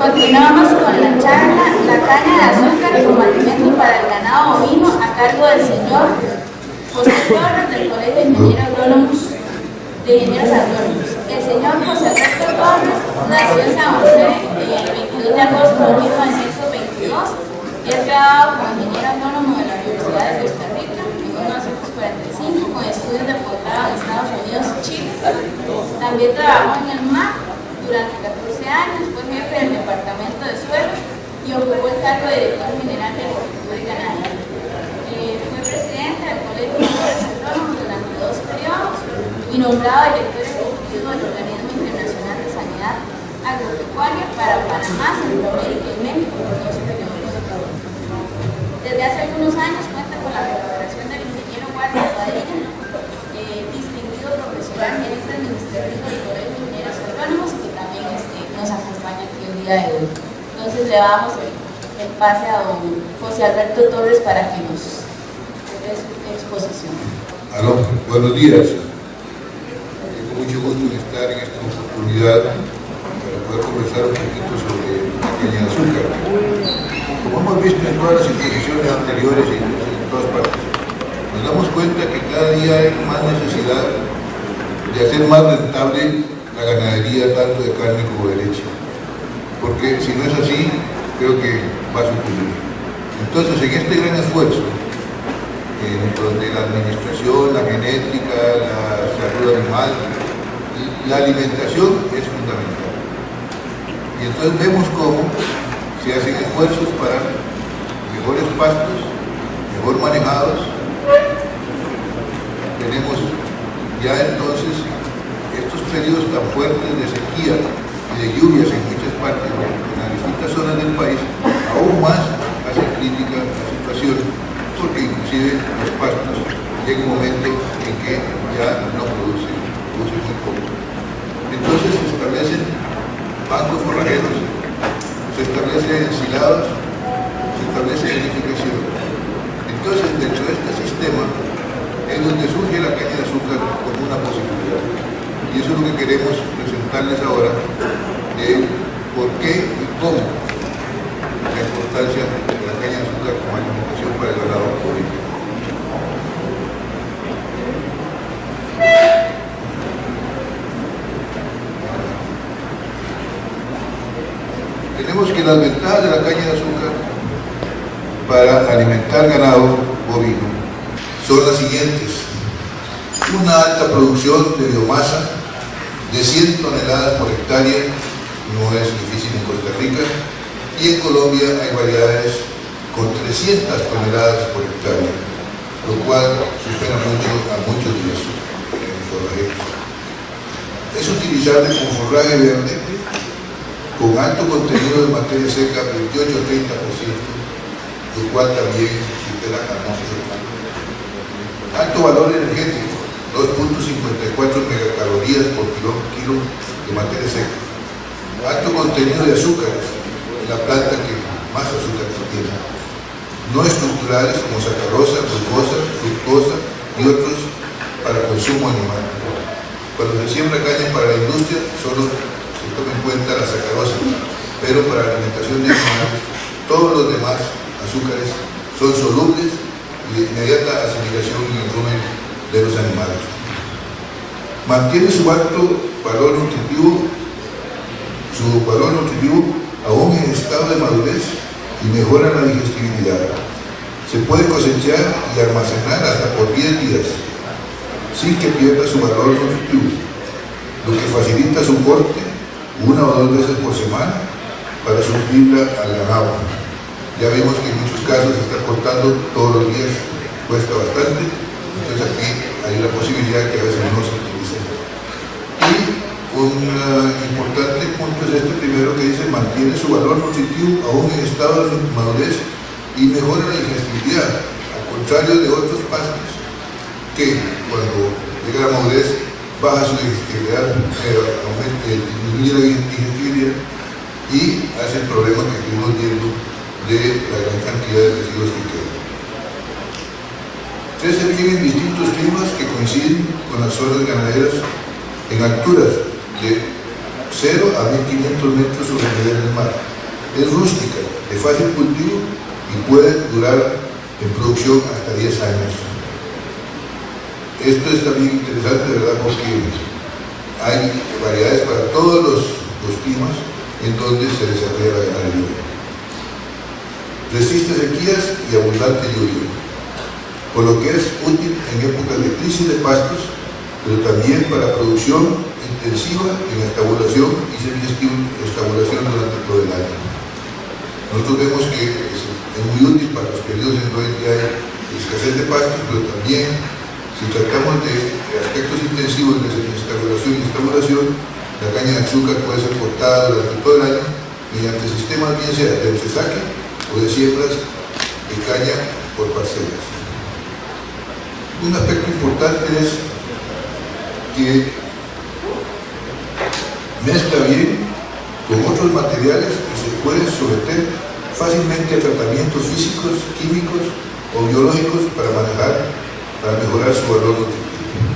Continuamos con la charla, la caña de azúcar como alimento para el ganado bovino, a cargo del señor José Torres del Colegio de Ingenieros Agrónomos. El señor José Alberto Torres nació en San José el 22 de agosto de 1922 y es graduado como ingeniero agrónomo de la Universidad de Costa Rica en 1945 con estudios de posgrado en Estados Unidos y Chile. También trabajó en el MAC durante 14 años, fue jefe del departamento de suelos y ocupó el cargo de director general de agricultura y ganadería. Fue presidente del Colegio de Agrónomos durante 2 periodos y nombrado director ejecutivo del Organismo Internacional de Sanidad Agropecuaria para Panamá, Centroamérica y México por 2 periodos. Desde hace algunos años cuenta con la colaboración del ingeniero Walter Padilla, distinguido profesional gerente administrativo del Colegio de Ingenieros Agrónomos, que también nos acompaña aquí el día de hoy. Entonces le damos el pase a don José Alberto Torres para que nos dé su exposición. Aló, buenos días. Tengo mucho gusto en estar en esta oportunidad para poder conversar un poquito sobre la caña de azúcar. Como hemos visto en todas las exposiciones anteriores y en todas partes, nos damos cuenta que cada día hay más necesidad de hacer más rentable la ganadería tanto de carne como de leche. Porque si no es así, creo que va a suceder. Entonces, en este gran esfuerzo, donde la administración, la genética, la salud animal, la alimentación es fundamental. Y entonces vemos cómo se hacen esfuerzos para mejores pastos, mejor manejados. Tenemos ya entonces estos periodos tan fuertes de sequía y de lluvias en muchas partes, en las distintas zonas del país, aún más hace crítica la situación, porque inclusive los pastos llega un momento en que ya no producen muy poco. Entonces se establecen bancos forrajeros, se establecen ensilados, se establece edificación. Entonces, dentro de este sistema es donde surge la caña de azúcar como una posibilidad. Y eso es lo que queremos presentarles ahora, de por qué y cómo la importancia de la caña de azúcar como alimentación para el ganado bovino. Tenemos que las ventajas de la caña de azúcar para alimentar ganado bovino son las siguientes: una alta producción de biomasa de 100 toneladas por hectárea, no es difícil en Costa Rica, y en Colombia hay variedades con 300 toneladas por hectárea, lo cual supera mucho a muchos de los forrajeros. Es utilizable con forraje verde, con alto contenido de materia seca, 28 a 30%, lo cual también supera a muchos otros. Alto valor energético, 2.54 megacalorías por kilo de materia seca. Alto contenido de azúcares, en la planta que más azúcar tiene. No estructurales como sacarosa, fructosa y otros para consumo animal. Cuando se siembra caña para la industria, solo se toma en cuenta la sacarosa, pero para la alimentación de animales, todos los demás azúcares son solubles y de inmediata asimilación en el rumen de los animales. Mantiene su alto valor nutritivo aún en estado de madurez y mejora la digestibilidad. Se puede cosechar y almacenar hasta por 10 días sin que pierda su valor nutritivo, lo que facilita su corte 1 o 2 veces por semana para surtirla al ganado. Ya vemos que en muchos casos se está cortando todos los días, cuesta bastante, entonces aquí hay la posibilidad que a veces no se utilice. Y un importante punto es este primero que dice: mantiene su valor nutritivo aún en estado de madurez y mejora la digestibilidad, al contrario de otros pastos que cuando llega la madurez baja su digestibilidad, disminuye la digestibilidad y hace el problema que estuvimos viendo de la gran cantidad de residuos que quedan. Ustedes se fijan en distintos climas que coinciden con las zonas ganaderas en alturas de 0 a 1500 metros sobre el nivel del mar. Es rústica, de fácil cultivo y puede durar en producción hasta 10 años. Esto es también interesante, ¿verdad? Porque hay variedades para todos los climas en donde se desarrolla la ganadería. Resiste sequías y abundante lluvia, por lo que es útil en épocas de crisis de pastos, pero también para producción intensiva en estabulación y semi-estabulación durante todo el año. Nosotros vemos que es muy útil para los periodos en donde hay escasez de pastos, pero también si tratamos de aspectos intensivos de semi-estabulación y estabulación, la caña de azúcar puede ser cortada durante todo el año mediante sistemas bien sea de entresaque o de siembras de caña por parcelas. Un aspecto importante es que mezcla bien con otros materiales y se puede someter fácilmente a tratamientos físicos, químicos o biológicos para mejorar su valor nutritivo.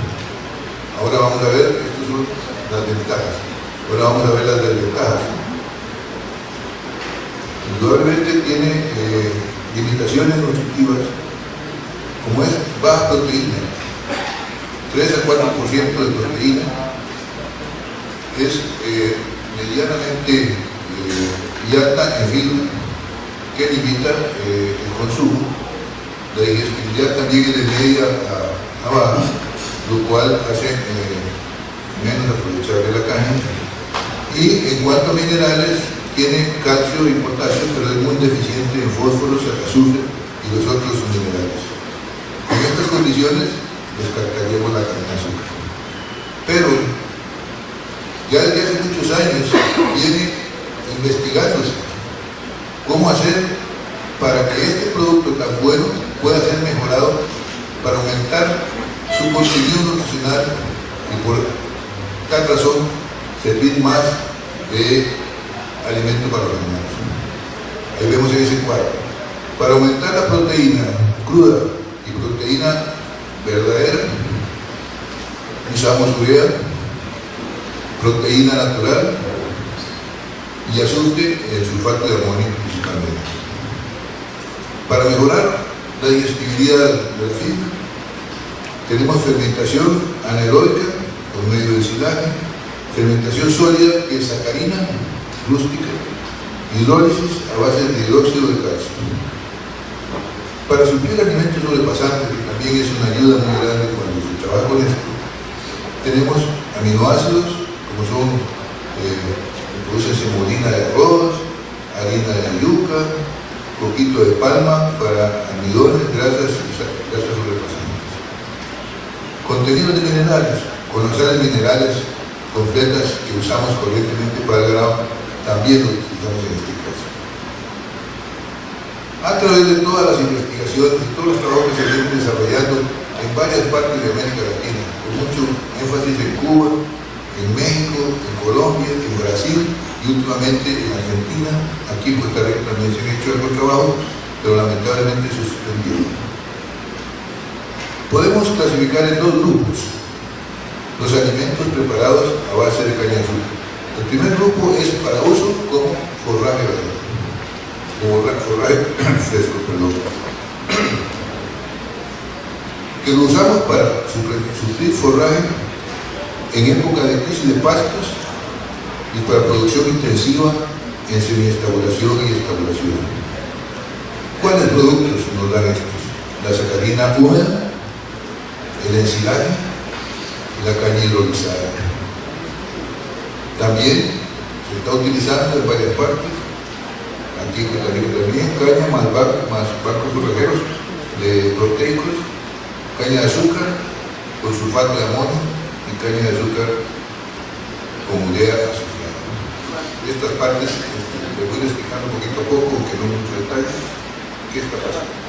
Ahora vamos a ver, estas son las ventajas. Ahora vamos a ver las desventajas. Indudablemente tiene limitaciones nutritivas, como es baja proteína, 3 a 4% de proteína, es medianamente y alta en fibra, que limita el consumo. La digestibilidad también es de media a baja, lo cual hace menos aprovechable la caña. Y en cuanto a minerales, tiene calcio y potasio, pero es muy deficiente en fósforos, azufre y los otros minerales. En estas condiciones descartaríamos la caña de azúcar. Pero ya desde hace muchos años viene investigándose cómo hacer para que este producto tan bueno pueda ser mejorado para aumentar su contenido nutricional y por tal razón servir más de alimento para los animales. Ahí vemos en ese cuadro. Para aumentar la proteína cruda y proteína verdadera, usamos urea, proteína natural y azufre en sulfato de amonio principalmente. Para mejorar la digestibilidad de la fibra, tenemos fermentación anaeróbica por medio de silaje, fermentación sólida que es sacarina rústica, hidrólisis a base de hidróxido de calcio. Para suplir alimentos sobrepasantes, que también es una ayuda muy grande cuando se trabaja con esto, tenemos aminoácidos como son produce semolina de arroz, harina de yuca, coquito de palma para almidones, grasas sobrepasantes. Contenidos de minerales, con las sales minerales completas que usamos corrientemente para el ganado, también lo utilizamos en este caso. A través de todas las investigaciones, todos los trabajos que se vienen desarrollando en varias partes de América Latina, con mucho énfasis en Cuba, en México, en Colombia, en Brasil y últimamente en Argentina. Aquí en Costa Rica también se han hecho algún trabajo, pero lamentablemente se suspendió. Podemos clasificar en dos grupos los alimentos preparados a base de caña de azúcar. El primer grupo es para uso como forraje verde, como forraje fresco, perdón, que lo usamos para suplir forraje en época de crisis de pastos y para producción intensiva en semiestabulación y estabulación. ¿Cuáles productos nos dan estos? La sacarina húmeda, el ensilaje y la caña hidrolizada. También se está utilizando en varias partes, aquí en Costa Rica también, caña más barcos forrajeros de proteicos, caña de azúcar con sulfato de amonio y caña de azúcar con urea asociada. Estas partes les voy explicando poquito a poco, aunque no mucho detalle, qué está pasando.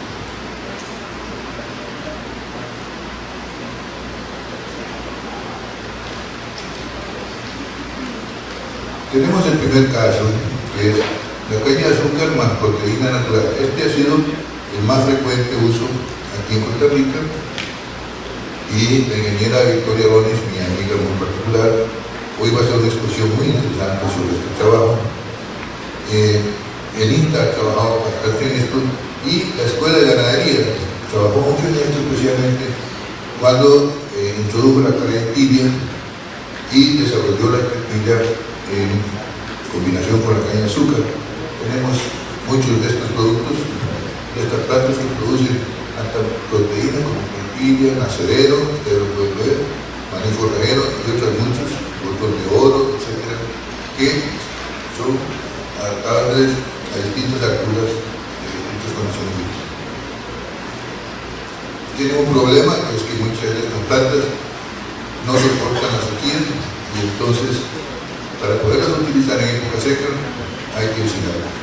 Tenemos el primer caso, que es la caña de azúcar más proteína natural. Este ha sido el más frecuente uso aquí en Costa Rica y la ingeniera Victoria Bonis, mi amiga muy particular, hoy va a hacer una exposición muy interesante sobre este trabajo. el INTA ha trabajado bastante en esto y la Escuela de Ganadería trabajó mucho en esto, especialmente cuando introdujo la caña de tibia y desarrolló la tibia en combinación con la caña de azúcar. Tenemos muchos de estos productos, de estas plantas que producen tanta proteína como tibia, nacedero, ustedes lo pueden ver, maní forrajero y otros muchos, frutos de oro, etcétera, que son adaptables a distintas alturas y distintas condiciones. Tienen un problema, que es que muchas de estas plantas no soportan la sequía y entonces para poderlas utilizar en época seca hay que ensinarlas.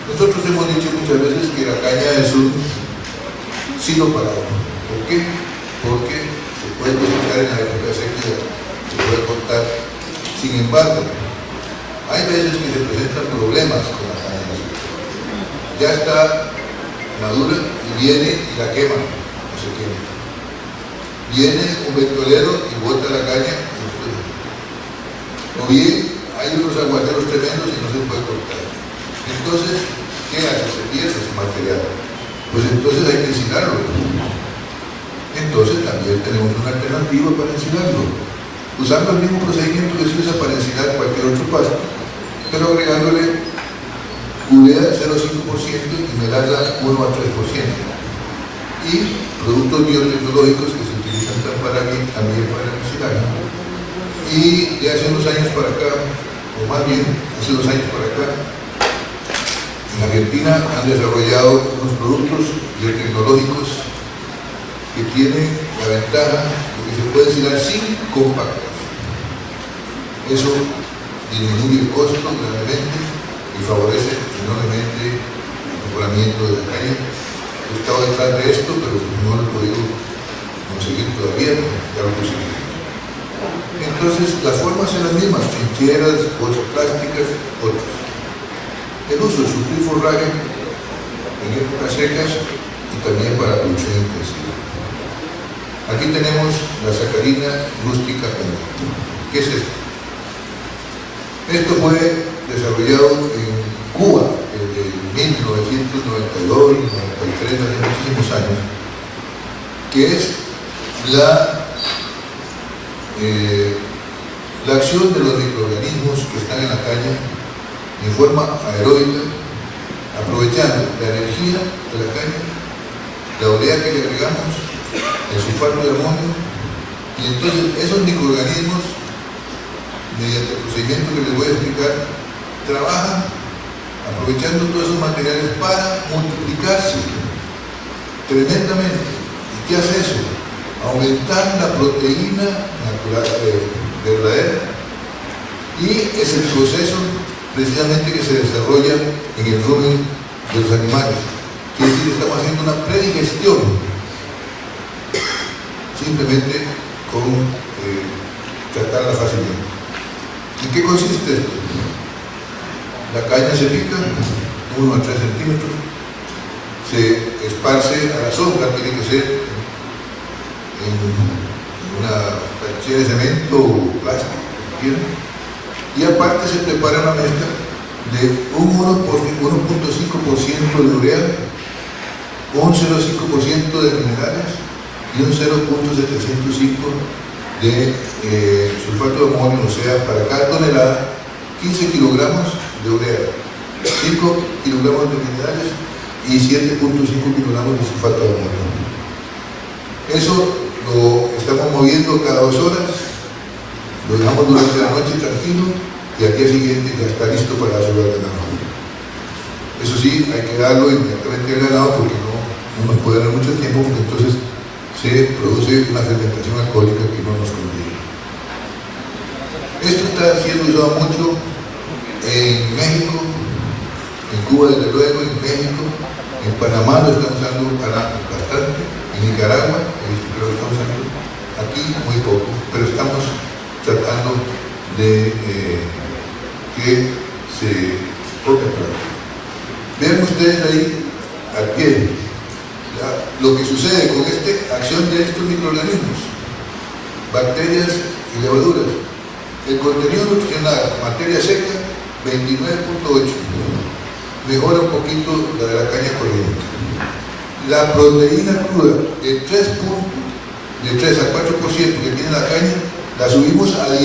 Nosotros hemos dicho muchas veces que la caña es un silo parado. ¿Por qué? Porque se puede cosechar en la época seca, se puede cortar. Sin embargo, hay veces que se presentan problemas con la caña de azúcar. Ya está madura y viene y la quema, no se quema. Viene un ventolero y bota la caña y explota. O bien hay unos aguaceros tremendos y no se puede cortar. Entonces, ¿qué hace? Se pierde ese material. Pues entonces hay que ensinarlo. Entonces también tenemos una alternativa para ensinarlo, usando el mismo procedimiento que se usa para ensinar cualquier otro pasto, pero agregándole urea 0,5% y melaza 1 a 3%. Y productos biotecnológicos que se utilizan también para el ensilaje. Y de hace unos años para acá, o más bien hace 2 años para acá, en Argentina han desarrollado unos productos biotecnológicos que tienen la ventaja de que se puede ensilar sin compactos. Eso disminuye el costo grandemente y favorece enormemente el mejoramiento de la caña. He estado detrás de esto, pero no lo he podido conseguir todavía, ya lo conseguiré. Entonces, las formas son las mismas, trincheras, bolsas plásticas, otras. El uso de sutil forraje en épocas secas y también para producción intensiva. Aquí tenemos la sacarina rústica pendiente. ¿Qué es esto? Esto fue desarrollado en Cuba desde 1992, 93, hace muchísimos años, que es la acción de los microorganismos que están en la caña en forma aeróbica, aprovechando la energía de la caña, la urea que le agregamos, el sulfato de amonio, y entonces esos microorganismos, mediante el procedimiento que les voy a explicar, trabajan aprovechando todos esos materiales para multiplicarse tremendamente. ¿Y qué hace eso? Aumentar la proteína natural verdadera, y es el proceso precisamente que se desarrolla en el rumen de los animales. Quiere decir que estamos haciendo una predigestión simplemente con tratarla fácilmente. ¿En qué consiste esto? La caña se pica 1 a 3 centímetros, se esparce a la sombra, tiene que ser en una canchera de cemento o plástico, y aparte se prepara una mezcla de un 1.5% de urea, un 0.5% de minerales y un 0.705 de sulfato de amonio, o sea, para cada tonelada 15 kilogramos de urea, 5 kilogramos de minerales y 7.5 kilogramos de sulfato de amonio. Eso lo estamos moviendo cada 2 horas, lo dejamos durante la noche tranquilo y al día siguiente ya está listo para las horas de la noche. Eso sí, hay que darlo inmediatamente al ganado porque no nos puede dar mucho tiempo, porque entonces se produce una fermentación alcohólica que no nos conviene. Esto está siendo usado mucho en México, en Cuba desde luego, en México, en Panamá lo están usando bastante, en Nicaragua, lo estamos usando, aquí muy poco, pero estamos tratando de que se ponga en práctica. Vean ustedes ahí al pie lo que sucede con esta acción de estos microorganismos, bacterias y levaduras. El contenido nutricional, materia seca, 29.8, mejora un poquito la de la caña corriente. La proteína cruda de 3 a 4% que tiene la caña, la subimos a 18,65%.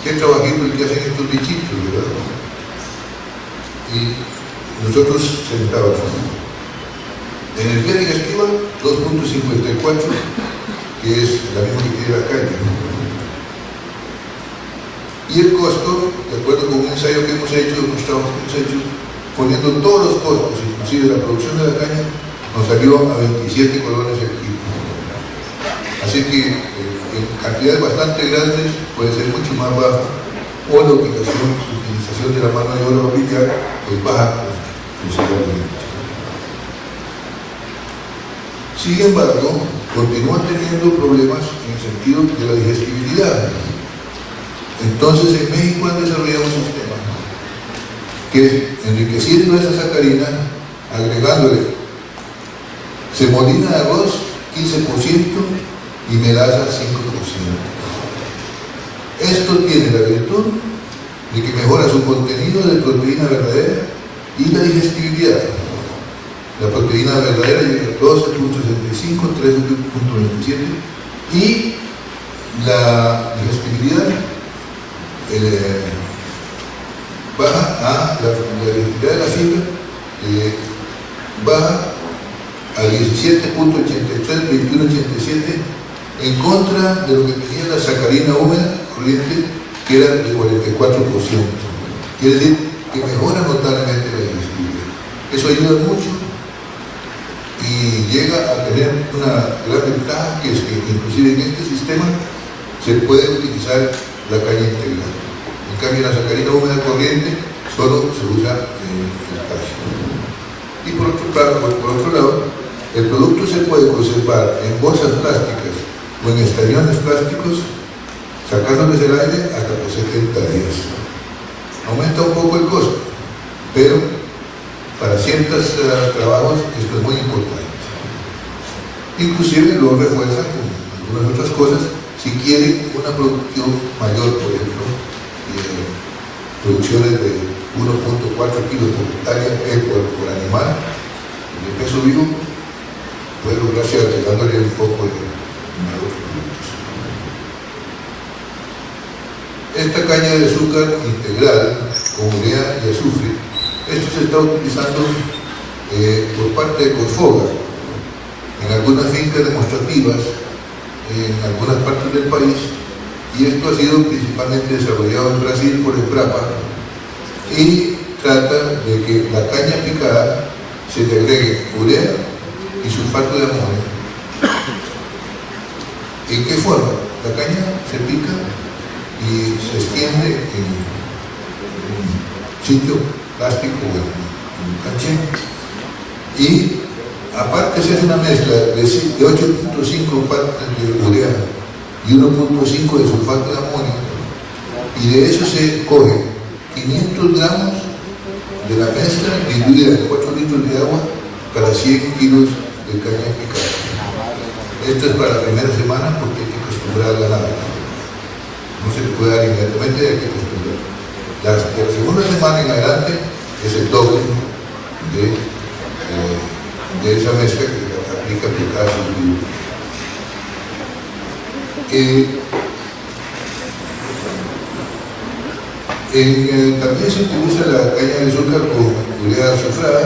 Qué trabajito el que hacen estos bichitos, ¿verdad? Y nosotros centavos. Energía digestiva 2.54, que es la misma que tiene la caña. Y el costo, de acuerdo con un ensayo que hemos hecho, unos trabajos que hemos hecho, poniendo todos los costos, inclusive la producción de la caña, nos salió a 27 colones el kilo. Así que en cantidades bastante grandes puede ser mucho más bajo, o la utilización de la mano de obra oficial pues baja considerablemente. Sin embargo, continúan teniendo problemas en el sentido de la digestibilidad. Entonces en México han desarrollado un sistema que enriqueciendo esa sacarina, agregándole semolina de arroz 15% y melaza 5%. Esto tiene la virtud de que mejora su contenido de proteína verdadera y la digestibilidad. La proteína verdadera llega a 12.65, 13.27 y la digestibilidad baja a la digestibilidad de la fibra baja a 17.83, 21.87 en contra de lo que tenía la sacarina húmeda corriente, que era de 44%. Quiere decir que mejora notablemente la digestibilidad. Eso ayuda mucho y llega a tener una gran ventaja, que es que inclusive en este sistema se puede utilizar la caña integral. En cambio, la sacarina húmeda corriente solo se usa en el calcio. Y por otro lado, el producto se puede conservar en bolsas plásticas o en estallones plásticos, sacándoles el aire hasta por 70 días. Aumenta un poco el costo, pero para ciertos trabajos esto es muy importante. Inclusive lo refuerza con algunas otras cosas si quieren una producción mayor, por ejemplo, producciones de 1.4 kilos por hectárea por animal, de peso vivo, puede lograrse agregándole un poco de otros productos. Esta caña de azúcar integral con urea y azufre, esto se está utilizando por parte de Corfoga en algunas fincas demostrativas en algunas partes del país, y esto ha sido principalmente desarrollado en Brasil por Embrapa, y trata de que la caña picada se le agregue urea y sulfato de amonio. ¿En qué forma? La caña se pica y se extiende en un sitio plástico o en un canché, y aparte se hace una mezcla de 8.5 partes de urea y 1.5 de sulfato de amonio, y de eso se coge 500 gramos de la mezcla diluida en 4 litros de agua para 100 kilos de caña picada. Esto es para la primera semana porque hay que acostumbrar al ganado. No se le puede dar inmediatamente, hay que acostumbrar. De la segunda semana en adelante es el doble de esa mezcla que aplica por cada cultivo. También se utiliza la caña de azúcar con urea azufrada.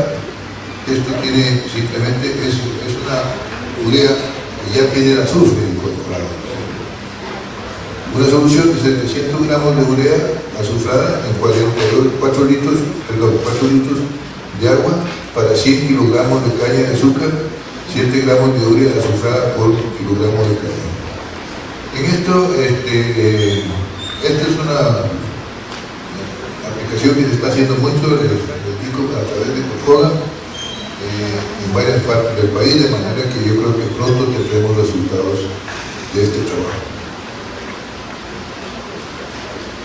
Esto tiene simplemente, es una urea que ya tiene el azufre incorporado. Una solución de 700 gramos de urea azufrada en 4 litros de agua para 100 kilogramos de caña de azúcar, 7 gramos de urea azufrada por kilogramo de caña. En esto, esta es una aplicación que se está haciendo mucho a través de Corfoga en varias partes del país, de manera que yo creo que pronto tendremos resultados de este trabajo.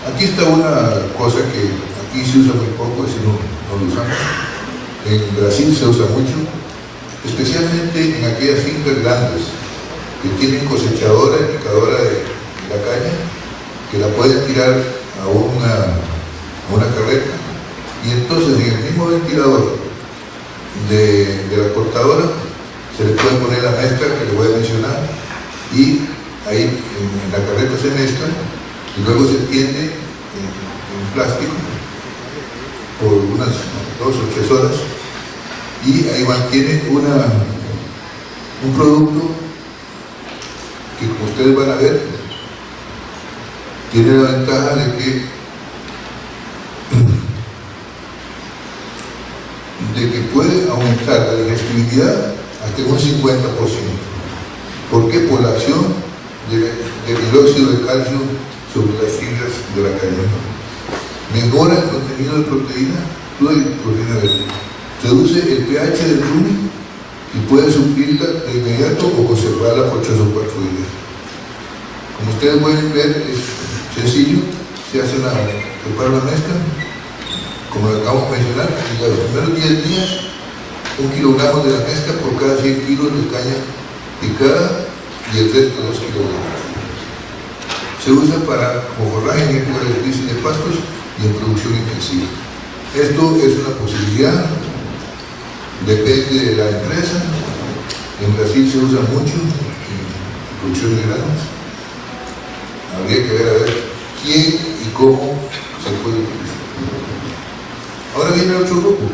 Aquí está una cosa que aquí se usa muy poco, si no lo usamos. En Brasil se usa mucho, especialmente en aquellas fincas grandes que tienen cosechadora y picadora de la caña, que la pueden tirar a a una carreta, y entonces en el mismo ventilador de la cortadora se le puede poner la mezcla que le voy a mencionar, y ahí en la carreta se mezcla y luego se tiende en plástico por unas 2 o 3 horas, y ahí mantiene un producto que, como ustedes van a ver, tiene la ventaja de que puede aumentar la digestibilidad hasta un 50%. ¿Por qué? Por la acción del hidróxido de calcio sobre las fibras de la carne. Mejora el contenido de proteína cruda y proteína verde. Reduce el pH del rumen y puede suplirla de inmediato o conservarla por 3 o 4 días. Como ustedes pueden ver, es sencillo. Se hace prepara la mezcla, como lo acabo de mencionar, y a los primeros 10 días, 1 kilogramo de la mezcla por cada 100 kilos de caña picada y el resto 2 kilogramos. Se usa como forraje en época de crisis de pastos y en producción intensiva. Esto es una posibilidad, depende de la empresa. En Brasil se usa mucho en producción de granos. Habría que ver a ver quién y cómo se puede utilizar. Ahora viene otro grupo.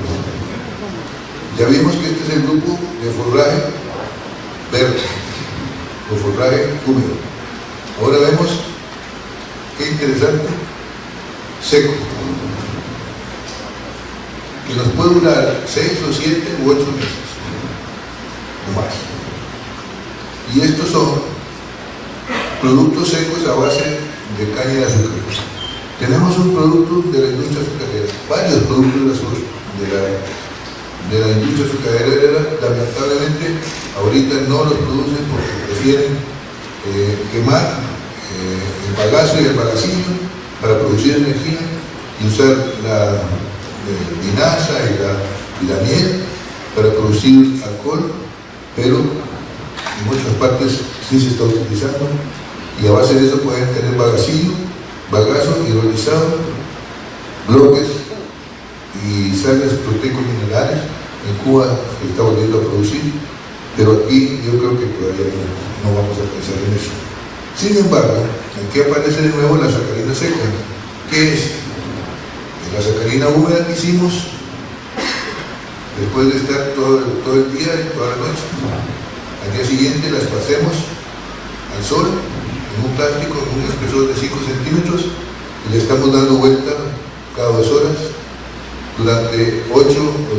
Ya vimos que este es el grupo de forraje verde o forraje húmedo. Ahora vemos, qué interesante, seco, que nos puede durar 6 o 7 u 8 meses o más. Y estos son productos secos a base de caña de azúcar. Tenemos un producto de la industria azucarera, varios productos de la industria azucarera. Lamentablemente ahorita no los producen porque prefieren quemar el bagazo y el bagacillo para producir energía y usar la linaza y la miel para producir alcohol, pero en muchas partes sí se está utilizando, y a base de eso pueden tener bagacillo, bagazo hidrolizado, bloques y sales proteicos minerales. En Cuba se está volviendo a producir, pero aquí yo creo que todavía no vamos a pensar en eso. Sin embargo, aquí aparece de nuevo la sacarina seca. ¿Qué es? La sacarina húmeda que hicimos después de estar todo el día y toda la noche. Al día siguiente la esparcemos al sol en un plástico, en un espesor de 5 centímetros, y le estamos dando vuelta cada 2 horas durante 8 o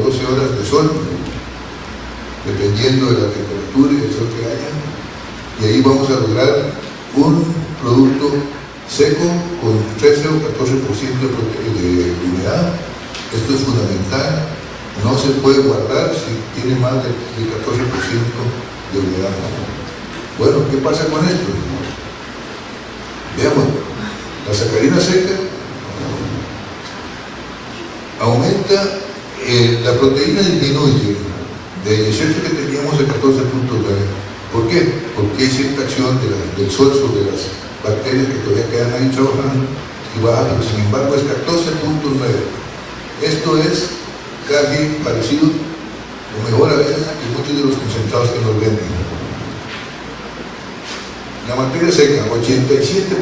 12 horas de sol, dependiendo de la temperatura y del sol que haya, y ahí vamos a lograr un producto seco con 13 o 14% de humedad. Esto es fundamental, no se puede guardar si tiene más del 14% de humedad. Bueno, ¿qué pasa con esto? Veamos, la sacarina seca aumenta, la proteína disminuye de 18 que teníamos a 14.9. ¿Por qué? Porque hay cierta acción del sol sobre las bacterias que todavía quedan ahí trabajando y baja, pero sin embargo es 14.9. Esto es casi parecido, o mejor a veces, que muchos de los concentrados que nos venden. La materia seca, 87.73.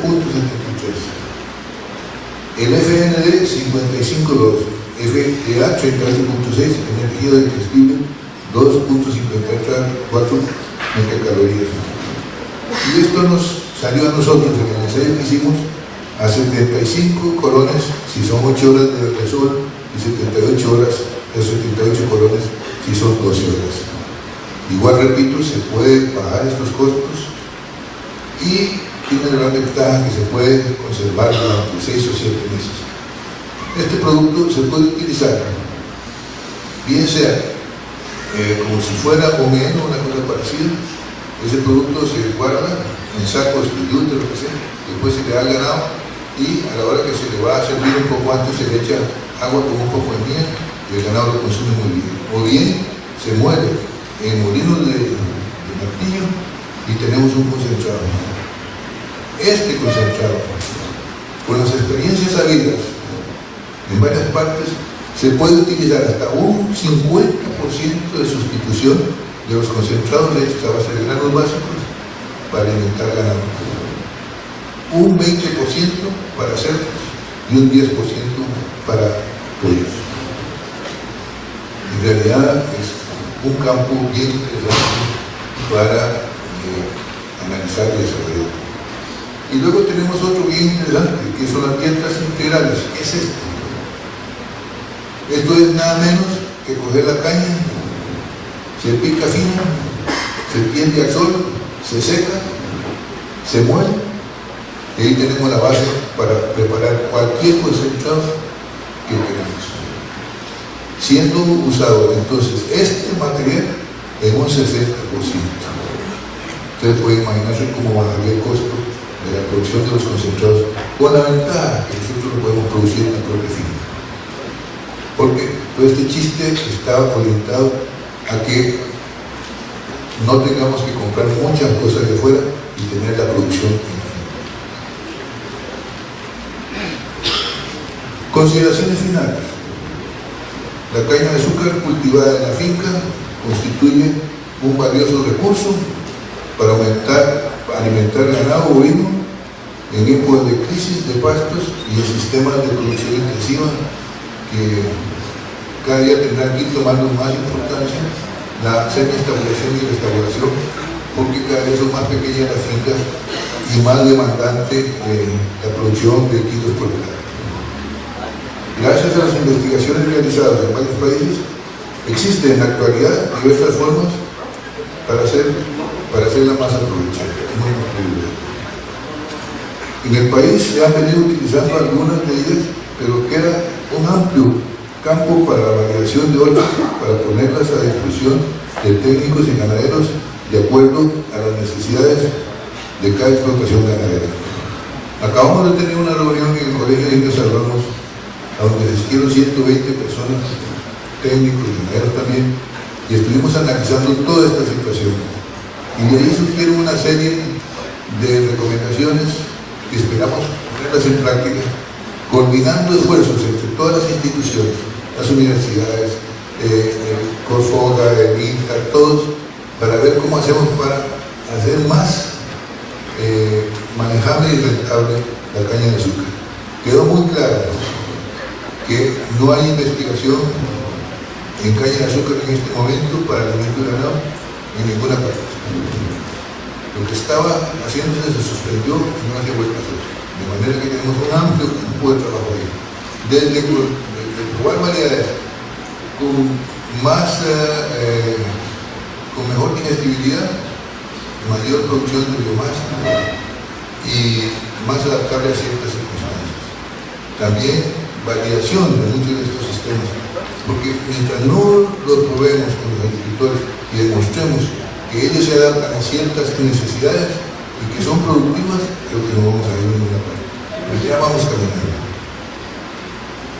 El FND, 55.2. FDA, 38.6. Energía digestible, 2.54 megacalorías. Y esto nos salió a nosotros en el ensayo que hicimos a 75 colones si son 8 horas de sol y 78 colones si son 12 horas. Igual, repito, se puede bajar estos costos y tiene la gran ventaja que se puede conservar durante 6 o 7 meses. Este producto se puede utilizar, bien sea como si fuera homeno, una cosa parecida. Ese producto se guarda en sacos de yute, lo que sea, después se le da al ganado y a la hora que se le va a servir un poco antes se le echa agua con un poco de miel y el ganado lo consume muy bien. O bien se muele en molinos de martillo y tenemos un concentrado. Este concentrado, con las experiencias habidas en varias partes, se puede utilizar hasta un 50% de sustitución de los concentrados hechos a base de granos básicos para alimentar ganado, un 20% para cerdos y un 10% para pollos. En realidad es un campo bien interesante para analizar y desarrollar. Y luego tenemos otro bien interesante, que son las dietas integrales. ¿Qué es esto? Esto es nada menos que coger la caña, se pica fino, se tiende al sol, se seca, se muele, y ahí tenemos la base para preparar cualquier concentrado que queramos. Siendo usado entonces este material en un 60%. Ustedes pueden imaginarse cómo bajaría el costo de la producción de los concentrados, con la ventaja que nosotros lo podemos producir en la propia finca. Porque todo este chiste está orientado a que no tengamos que comprar muchas cosas de fuera y tener la producción en la finca. Consideraciones finales. La caña de azúcar cultivada en la finca constituye un valioso recurso para alimentar ganado bovino en épocas de crisis de pastos y de sistemas de producción intensiva que cada día tendrán que ir tomando más importancia la semi-estabulación y restauración, porque cada vez son más pequeñas las fincas y más demandante la producción de kilos por hectárea. Gracias a las investigaciones realizadas en varios países, existen en la actualidad diversas formas para hacerla más aprovechada. En el país se han venido utilizando algunas de ellas, pero queda un amplio campo para la validación de otras, para ponerlas a disposición de técnicos y ganaderos de acuerdo a las necesidades de cada explotación ganadera. Acabamos de tener una reunión en el Colegio de Indios Agrónomos, a donde asistieron 120 personas, técnicos y ganaderos también, y estuvimos analizando toda esta situación. Y de ahí surgieron una serie de recomendaciones que esperamos ponerlas en práctica, coordinando esfuerzos entre todas las instituciones, las universidades, el Corfoga, el INTA, todos, para ver cómo hacemos para hacer más manejable y rentable la caña de azúcar. Quedó muy claro que no hay investigación en caña de azúcar en este momento para el alimento de ganado en ninguna parte. Lo que estaba haciéndose se suspendió y no se vuelve a hacer. De manera que tenemos un amplio campo de trabajo ahí. Desde probar variedades con mejor digestibilidad, mayor producción de biomasa y más adaptable a ciertas circunstancias. También validación de muchos de estos sistemas, porque mientras no los probemos con los agricultores y demostremos que ellos se adaptan a ciertas necesidades y que son productivas, creo que no vamos a ir en ninguna parte. Pero ya vamos caminando.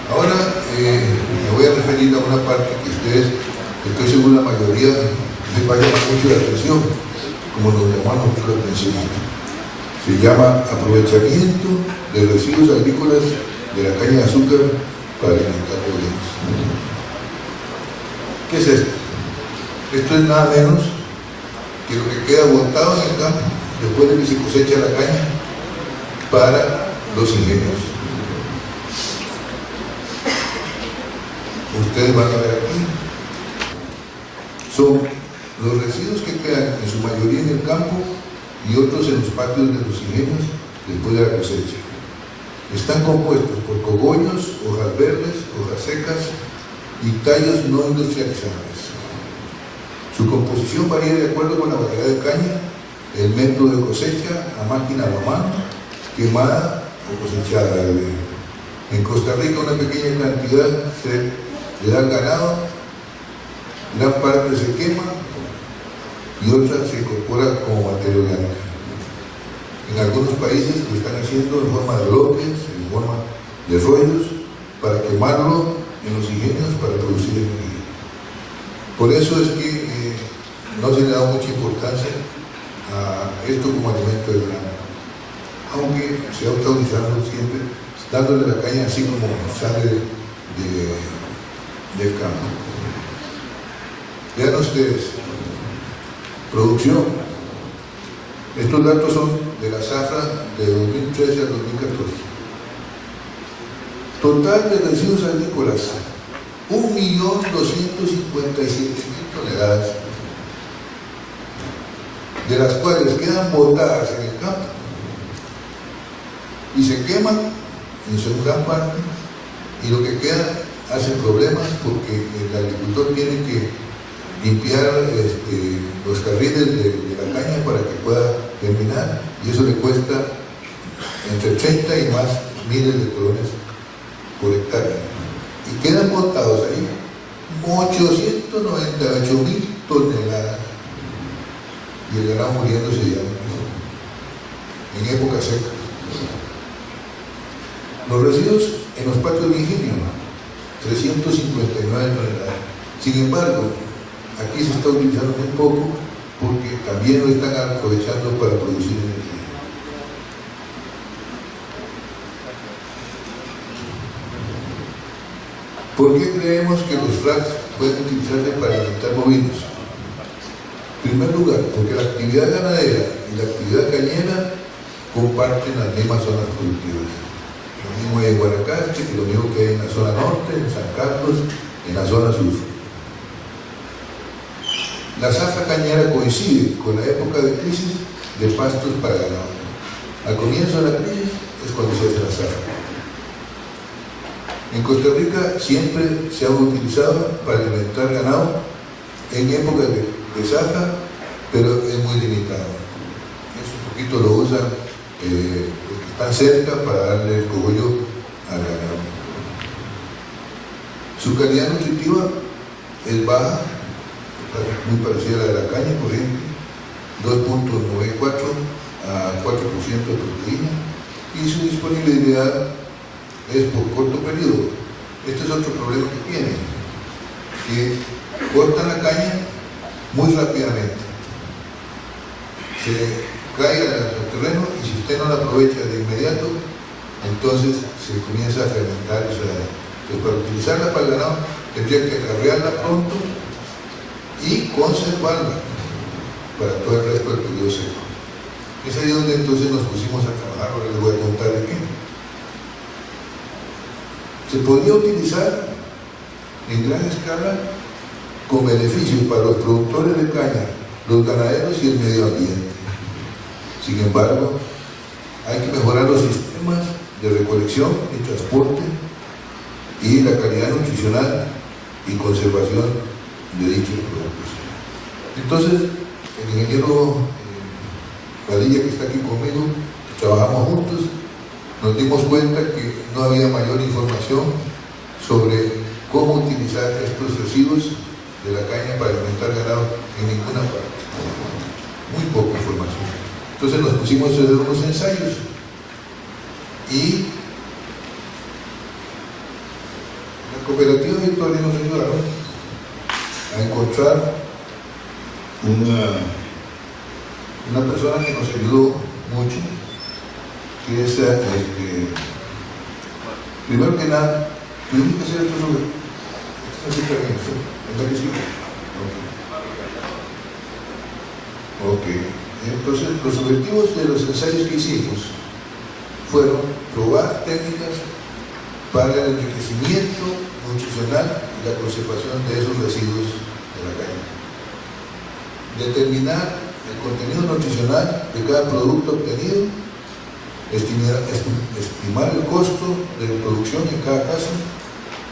Ahora me voy a referir a una parte que ustedes, estoy seguro la mayoría les va a llamar mucho la atención, como nos llamamos nosotros la atención. Se llama aprovechamiento de residuos agrícolas de la caña de azúcar para alimentar bovinos. ¿Qué es esto? Esto es nada menos que lo que queda botado en el campo después de que se cosecha la caña para los ingenios. Ustedes van a ver aquí, son los residuos que quedan en su mayoría en el campo y otros en los patios de los ingenios después de la cosecha. Están compuestos por cogollos, hojas verdes, hojas secas y tallos no industrializables. Su composición varía de acuerdo con la variedad de caña, el método de cosecha, a máquina o a mano, quemada o cosechada. En Costa Rica una pequeña cantidad se le da al ganado, gran parte se quema y otra se incorpora como materia orgánica. En algunos países lo están haciendo en forma de bloques, en forma de rollos, para quemarlo en los ingenios para producir energía. Por eso es que no se le da mucha importancia a esto como alimento de ganado, aunque se ha utilizado siempre, dándole la caña así como sale del campo. Vean ustedes, producción. Estos datos son de la zafra de 2013 a 2014. Total de residuos agrícolas, 1.257.000 toneladas, de las cuales quedan botadas en el campo y se queman en su gran parte, y lo que queda hace problemas porque el agricultor tiene que limpiar los carriles de la caña para que pueda terminar, y eso le cuesta entre 30 y más miles de colones por hectárea, y quedan botados ahí 898.000 toneladas, y el ganado muriéndose ya en época seca. Los residuos en los patios de ingenio, 359 toneladas. Sin embargo, aquí se está utilizando muy poco porque también lo están aprovechando para producir energía. ¿Por qué creemos que los fracs pueden utilizarse para alimentar bovinos? En primer lugar, porque la actividad ganadera y la actividad cañera comparten las mismas zonas productivas. Lo mismo hay en Guanacaste, que lo mismo que hay en la zona norte, en San Carlos, en la zona sur. La zafra cañera coincide con la época de crisis de pastos para ganado. Al comienzo de la crisis es cuando se hace la zafra. En Costa Rica siempre se ha utilizado para alimentar ganado en épocas de zafra, pero es muy limitado. Eso un poquito lo usan los que están cerca para darle el cogollo al ganado. Su calidad nutritiva es baja, muy parecida a la de la caña, por ejemplo, 2.94 a 4% de proteína, y su disponibilidad es por corto periodo. Este es otro problema que tienen, que cortan la caña muy rápidamente, se cae al terreno, y si usted no la aprovecha de inmediato, entonces se comienza a fermentar esa. Entonces, para utilizarla para el ganado tendría que acarrearla pronto y conservarla para todo el resto del periodo seco. Es ahí donde entonces nos pusimos a trabajar. Ahora les voy a contar de qué. Se podría utilizar en gran escala con beneficios para los productores de caña, los ganaderos y el medio ambiente. Sin embargo, hay que mejorar los sistemas de recolección y transporte y la calidad nutricional y conservación de dichos productos. Entonces, el ingeniero Padilla, que está aquí conmigo, trabajamos juntos, nos dimos cuenta que no había mayor información sobre cómo utilizar estos residuos de la caña para alimentar ganado en ninguna parte. Muy poca información. Entonces nos pusimos a hacer unos ensayos y la cooperativa Victoria nos ayudaron a encontrar una persona que nos ayudó mucho, que es primero que nada, tuvimos que hacer esto sobre ¿verdad que sí? Ok. Entonces, los objetivos de los ensayos que hicimos fueron probar técnicas para el enriquecimiento nutricional y la conservación de esos residuos de la caña. Determinar el contenido nutricional de cada producto obtenido, estimar el costo de producción en cada caso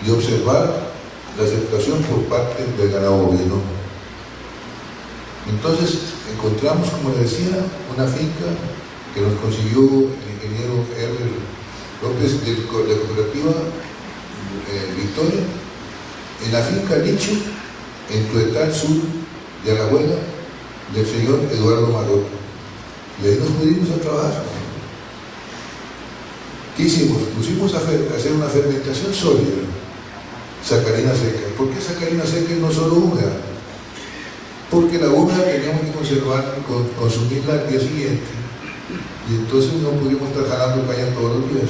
y observar la aceptación por parte del ganado bovino. Entonces encontramos, como les decía, una finca que nos consiguió el ingeniero Herbert López de la cooperativa Victoria, en la finca Licho, en Tuetal Sur de Alajuela, del señor Eduardo Maroto. Y ahí nos pudimos a trabajar. ¿Qué hicimos? Pusimos a hacer una fermentación sólida, sacarina seca. ¿Por qué sacarina seca y no solo húmeda? Porque la húmeda teníamos que conservar, consumirla al día siguiente, y entonces no pudimos estar jalando caña todos los días.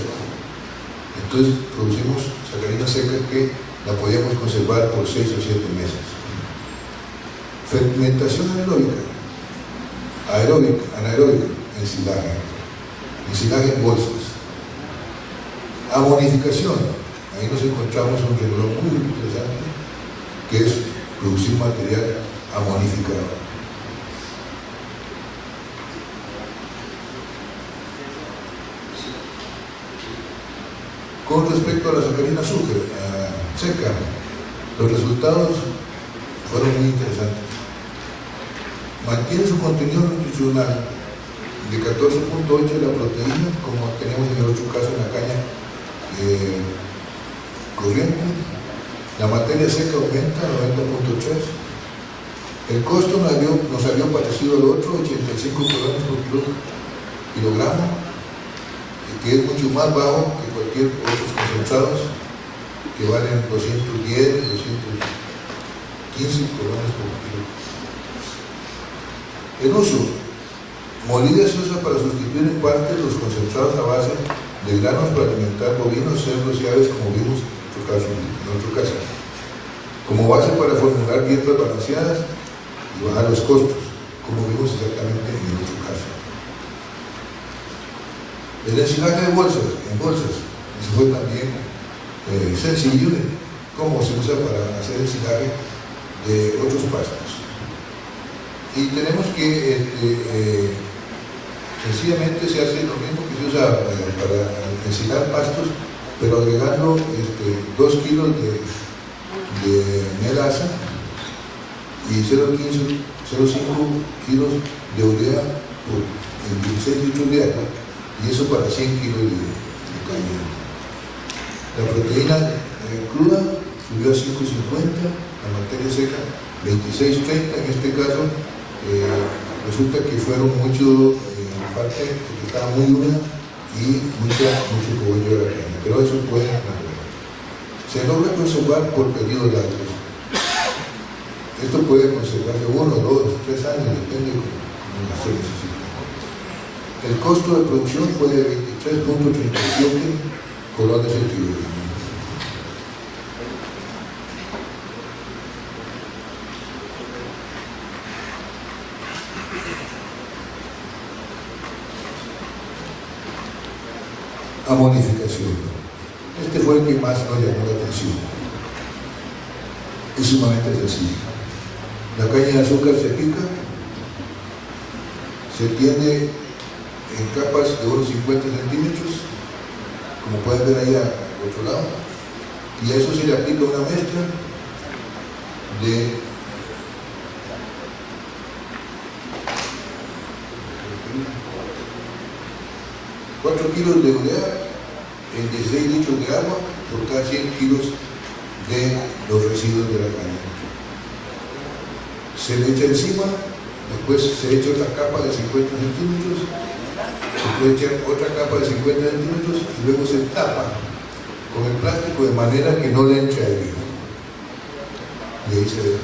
Entonces producimos sacarina seca que la podíamos conservar por 6 o 7 meses. Fermentación anaeróbica, ensilaje en bolsas. Amonificación, ahí nos encontramos un renglón muy interesante, que es producir material amonificado. Con respecto a la sacarina seca, los resultados fueron muy interesantes. Mantiene su contenido nutricional de 14.8 de la proteína, como tenemos en el otro caso en la caña corriente. La materia seca aumenta a 90.3. El costo nos salió parecido al otro, 85 colones por kilogramo, que es mucho más bajo que cualquier otros concentrados que valen 210, 215 colones por kilo. En uso, molida se usa para sustituir en parte los concentrados a base de granos para alimentar bovinos, cerdos y aves, como vimos en otro caso, como base para formular dietas balanceadas y bajar los costos, como vimos exactamente en el otro caso. El ensilaje en bolsas, eso fue también sencillo, como se usa para hacer ensilaje de otros pastos. Y tenemos que, sencillamente se hace lo mismo que se usa para ensilar pastos, pero agregando 2 kilos de melaza y 0,5 kilos de urea por 16 litros de agua, y eso para 100 kilos de caña. La proteína cruda subió a 5,50, la materia seca 26,30. En este caso resulta que fueron mucho, en parte porque estaba muy húmeda y mucho cogollo de la caña, pero eso puede mejorar. Se logra conservar por periodos largos. Esto puede conservarse 1, 2, 3 años, depende de cómo se necesita. El costo de producción fue de 23.37 colones el kilogramo. Amonificación. Este fue el que más nos llamó la atención. Es sumamente sencillo. La caña de azúcar se pica, se tiene en capas de unos 50 centímetros, como pueden ver ahí al otro lado, y a eso se le aplica una mezcla de 4 kilos de urea en 16 litros de agua por cada 100 kilos de los residuos de la caña. Se le echa encima, después se echa otra capa de 50 centímetros, se puede echar otra capa de 50 centímetros y luego se tapa con el plástico de manera que no le entre aire. Y ahí se deja.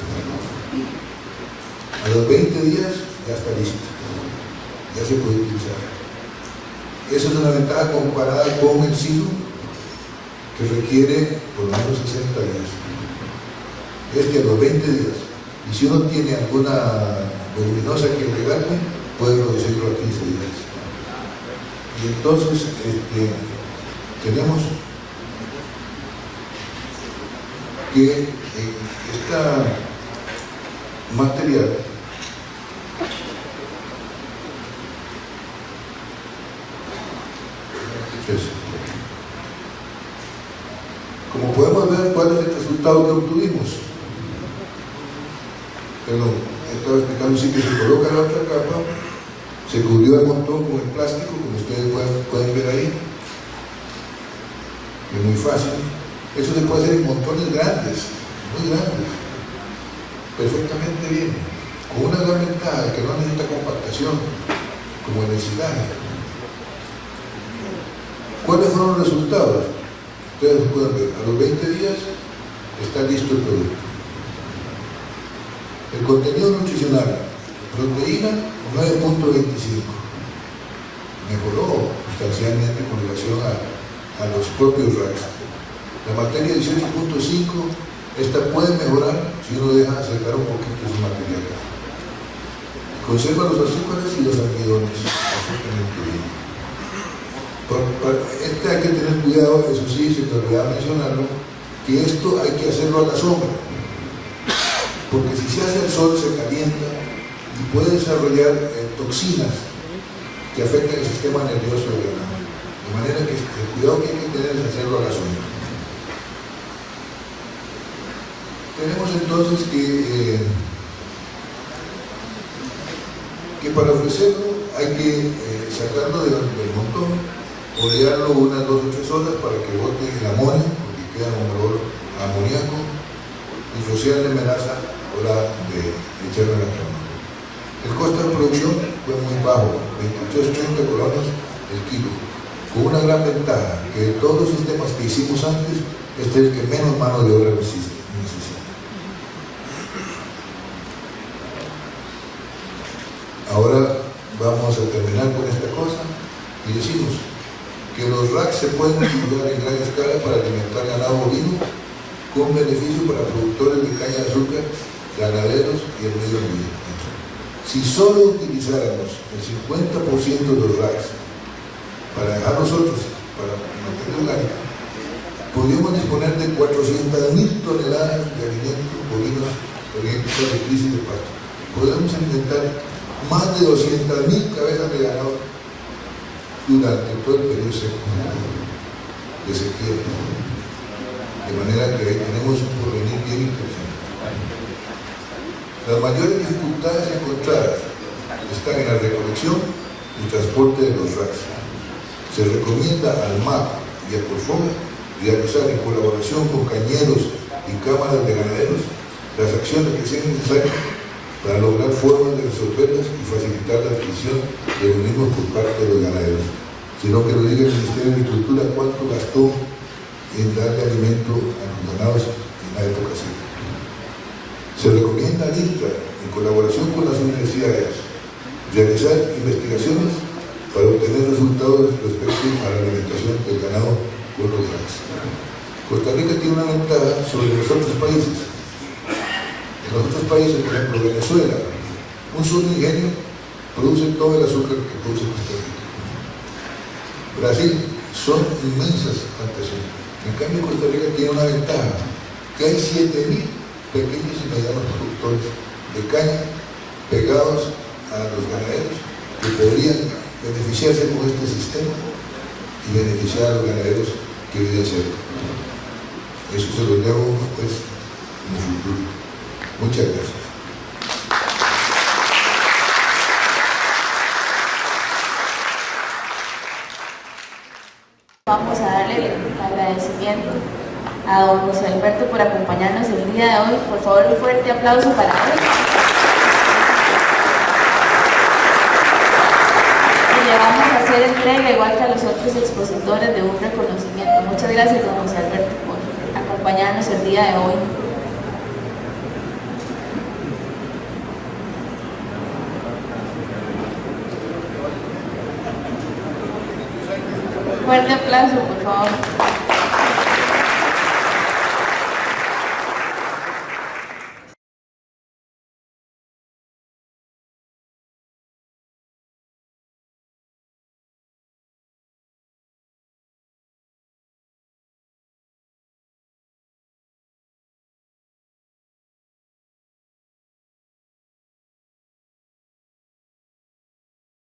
A los 20 días ya está listo, ya se puede utilizar. Esa es una ventaja comparada con el silo, que requiere por lo menos 60 días. Es que a los 20 días, y si uno tiene alguna leguminosa que agregarle, puede reducirlo a 15 días. Y entonces tenemos que esta material como podemos ver, ¿cuál es el resultado que obtuvimos? Perdón, estaba explicando, sí, que se coloca la otra capa, se cubrió el montón con el plástico, como ustedes pueden ver ahí. Es muy fácil. Eso se puede hacer en montones grandes, muy grandes, perfectamente bien, con una gran ventaja que no necesita compactación, como el ensilaje. ¿Cuáles fueron los resultados? Ustedes pueden ver, a los 20 días está listo el producto. El contenido nutricional, proteína 9.25, mejoró sustancialmente con relación a a los propios racks. La materia 18.5, esta puede mejorar si uno deja acercar un poquito su material. Conserva los azúcares y los almidones, absolutamente bien. Este hay que tener cuidado, eso sí, se me olvidaba mencionarlo, que esto hay que hacerlo a la sombra, porque si se hace al sol se calienta y puede desarrollar toxinas que afectan el sistema nervioso del ganado. De manera que el cuidado que hay que tener es hacerlo a la sombra. Tenemos entonces que para ofrecerlo hay que sacarlo del montón, olearlo unas 2 o 3 horas para que bote el amonio, porque queda un olor amoníaco, y rociarle melaza a la hora de echarle la cama. El costo de producción fue muy bajo, 23-30 colones el kilo, con una gran ventaja, que de todos los sistemas que hicimos antes, este es el que menos mano de obra necesita. Ahora vamos a terminar con esta cosa y decimos que los racks se pueden utilizar en gran escala para alimentar ganado bovino con beneficio para productores de caña de azúcar, ganaderos y el medio ambiente. Si solo utilizáramos el 50% de los racks para dejar nosotros, para mantener orgánica, podríamos disponer de 400.000 toneladas de alimentos bovinos por ejemplo, de crisis de pasto. Podemos alimentar más de 200.000 cabezas de ganado durante todo el periodo seco de sequía. De manera que ahí tenemos un porvenir bien interesante. Las mayores dificultades encontradas están en la recolección y transporte de los racks. Se recomienda al MAP y a Corfoga realizar en colaboración con cañeros y cámaras de ganaderos las acciones que sean necesarias para lograr formas de resolverlas y facilitar la adquisición de los mismos por parte de los ganaderos, sino que lo diga el Ministerio de Agricultura cuánto gastó en darle alimento a los ganados en la época seca. Se recomienda al INTA, en colaboración con las universidades, realizar investigaciones para obtener resultados respecto a la alimentación del ganado con los racks. Costa Rica tiene una ventaja sobre los otros países. En los otros países, por ejemplo Venezuela, un solo ingenio produce todo el azúcar que produce Costa Rica. Brasil, son inmensas plantaciones. En cambio, Costa Rica tiene una ventaja, que hay 7.000 pequeños y medianos productores de caña pegados a los ganaderos que podrían beneficiarse con este sistema y beneficiar a los ganaderos que viven cerca. Eso se lo dejo pues en el futuro. Muchas gracias. Vamos a darle el agradecimiento a don José Alberto por acompañarnos el día de hoy. Por favor, un fuerte aplauso para él. Y le vamos a hacer entrega, igual que a los otros expositores, de un reconocimiento. Muchas gracias, don José Alberto, por acompañarnos el día de hoy. Fuerte aplauso, por favor.